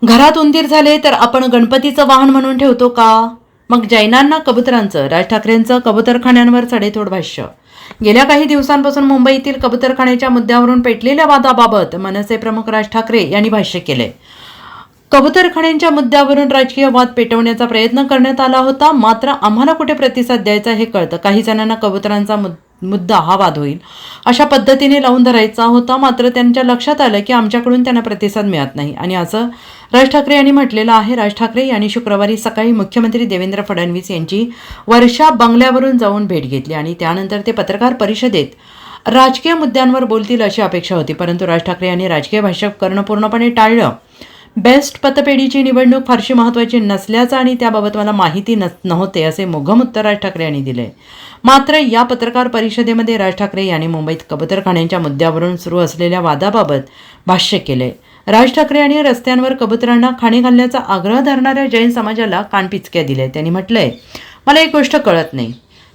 घरात उंदीर झाले तर आपण गणपतीचं वाहन म्हणून ठेवतो का? मग जैनांना कबुतरांचं, राज ठाकरेंचं कबुतरखान्यांवर सडेतोड भाष्य. गेल्या काही दिवसांपासून मुंबईतील कबुतरखान्याच्या मुद्द्यावरून पेटलेल्या वादाबाबत मनसे प्रमुख राज ठाकरे यांनी भाष्य केले. कबुतरखान्यांच्या मुद्द्यावरून राजकीय वाद पेटवण्याचा प्रयत्न करण्यात आला होता, मात्र आम्हाला कुठे प्रतिसाद द्यायचा हे कळतं. काही जणांना कबुतरांचा मुद्दा हा वाद होईल अशा पद्धतीने लावून धरायचा होता, मात्र त्यांच्या लक्षात आलं की आमच्याकडून त्यांना प्रतिसाद मिळत नाही आणि असं राज ठाकरे यांनी म्हटलेलं आहे. राज ठाकरे यांनी शुक्रवारी सकाळी मुख्यमंत्री देवेंद्र फडणवीस यांची वर्षा बंगल्यावरून जाऊन भेट घेतली आणि त्यानंतर ते पत्रकार परिषदेत राजकीय मुद्द्यांवर बोलतील अशी अपेक्षा होती, परंतु राज ठाकरे यांनी राजकीय भाष्य करणं पूर्णपणे टाळलं. बेस्ट पतपेढीची निवडणूक फारशी महत्त्वाची नसल्याचं आणि त्याबाबत मला माहिती नव्हते असे मोघम उत्तर राज ठाकरे यांनी दिले. मात्र या पत्रकार परिषदेमध्ये राज ठाकरे यांनी मुंबईत कबुतरखान्यांच्या मुद्द्यावरून सुरू असलेल्या वादाबाबत भाष्य केले. राज ठाकरे यांनी रस्त्यांवर कबुतरांना खाणी घालण्याचा आग्रह धरणाऱ्या जैन समाजाला कानपिचक्या दिल्या. त्यांनी म्हटलंय, मला एक गोष्ट कळत नाही,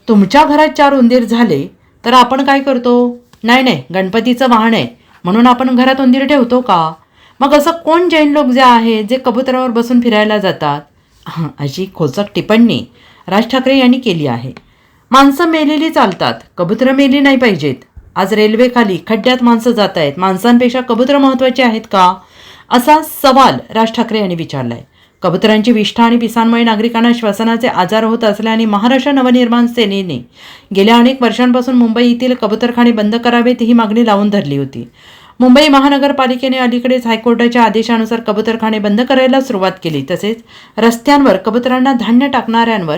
तुमच्या घरात 4 उंदीर झाले तर आपण काय करतो? नाही, गणपतीचं वाहन आहे म्हणून आपण घरात उंदीर ठेवतो का? मग असं कोण जैन लोक जे आहेत जे कबुतरावर बसून फिरायला जातात? अशी खोचक टिप्पणी राज ठाकरे यांनी केली आहे. माणसं मेलेली चालतात, कबुतरं मेली नाही पाहिजेत. आज रेल्वेखाली खड्ड्यात माणसं जात आहेत, माणसांपेक्षा कबुतरं महत्त्वाची आहेत का? असा सवाल राज ठाकरे यांनी विचारला आहे. कबुतरांची विष्ठा आणि पिसांमुळे नागरिकांना श्वसनाचे आजार होत असल्याने महाराष्ट्र नवनिर्माण सेनेने गेल्या अनेक वर्षांपासून मुंबईतील कबुतरखाने बंद करावेत ही मागणी लावून धरली होती. मुंबई महानगरपालिकेने अलीकडेच हायकोर्टाच्या आदेशानुसार कबुतरखाने बंद करायला सुरुवात केली. तसेच रस्त्यांवर कबुतरांना धान्य टाकणाऱ्यांवर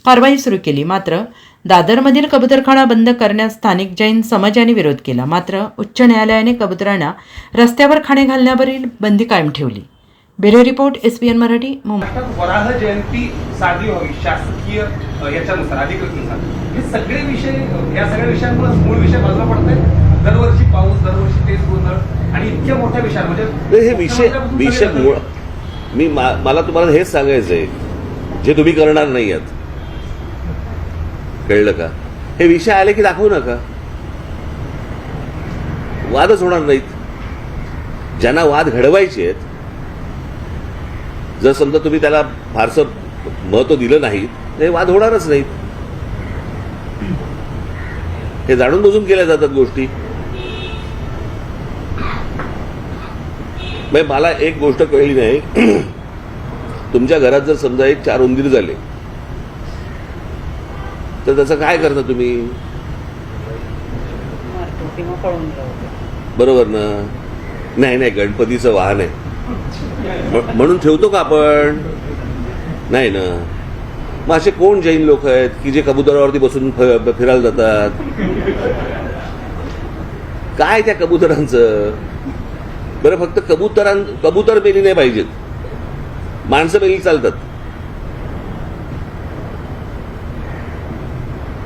कारवाई सुरू केली. मात्र दादरमधील कबुतरखाना बंद करण्यास स्थानिक जैन समाजाने विरोध केला. मात्र उच्च न्यायालयाने कबुतरांना रस्त्यावर खाणे घालण्यावरील बंदी कायम ठेवली. Bureau report, SBN Marathi, Mumbai. Varaha Jayanti साजरी व्हावी शासकीय याच्यानुसार, अधिकृतनुसार, हे सगळे विषय, या सगळ्या विषयांमुळे मूळ विषय बाजूला पडत आहे. दरवर्षी पाऊस, दरवर्षी तेच गोंधळ आणि इतक्या मोठ्या विषय म्हणजे हे विषय मला तुम्हाला हेच सांगायचंय जे तुम्ही करणार नाही आहात, कळलं का? हे विषय आले की दाखवू नका, वादच होणार नाहीत. ज्यांना वाद घडवायचे आहेत, जर समजा तुम्ही त्याला फारसं महत्व दिलं नाही तर हे वाद होणारच नाहीत. हे जाणून बुजून केल्या जातात गोष्टी. मला एक गोष्ट कळली नाही, तुमच्या घरात जर समजा 4 उंदीर झाले तर त्याचं काय करता तुम्ही? बरोबर ना? नाही, गणपतीचं वाहन आहे म्हणून ठेवतो का आपण? नाही ना. मग असे कोण जैन लोक आहेत की जे कबुतरावरती बसून फिरायला जातात? काय त्या कबुतरांचं? बरं, फक्त कबूतर मेली नाही पाहिजेत, माणसं मेली चालतात.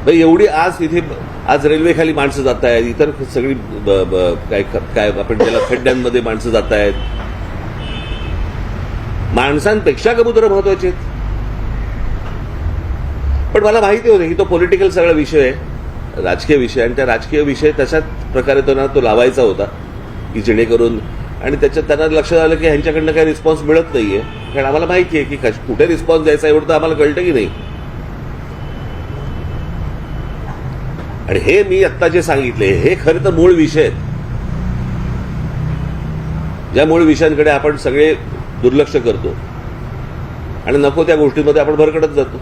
एवढी आज रेल्वेखाली माणसं जात आहेत, इतर सगळी काय आपण त्याला खड्ड्यांमध्ये माणसं जात आहेत. माणसांपेक्षा कबुतरं महत्वाचे आहेत. पण मला माहिती होतं की तो पॉलिटिकल सगळा विषय आहे, राजकीय विषय, आणि त्या राजकीय विषय तशाच प्रकारे तो लावायचा होता की जेणेकरून, आणि त्याच्यात त्यांना लक्षात आलं की ह्यांच्याकडनं काही रिस्पॉन्स मिळत नाहीये. कारण आम्हाला माहिती आहे की कुठे रिस्पॉन्स द्यायचा एवढं तर आम्हाला कळतं की नाही. आणि हे मी आत्ता जे सांगितले हे खरं तर मूळ विषय आहेत, ज्या मूळ विषयांकडे आपण सगळे दुर्लक्ष करतो आणि नको त्या गोष्टींमध्ये आपण भरकटत जातो.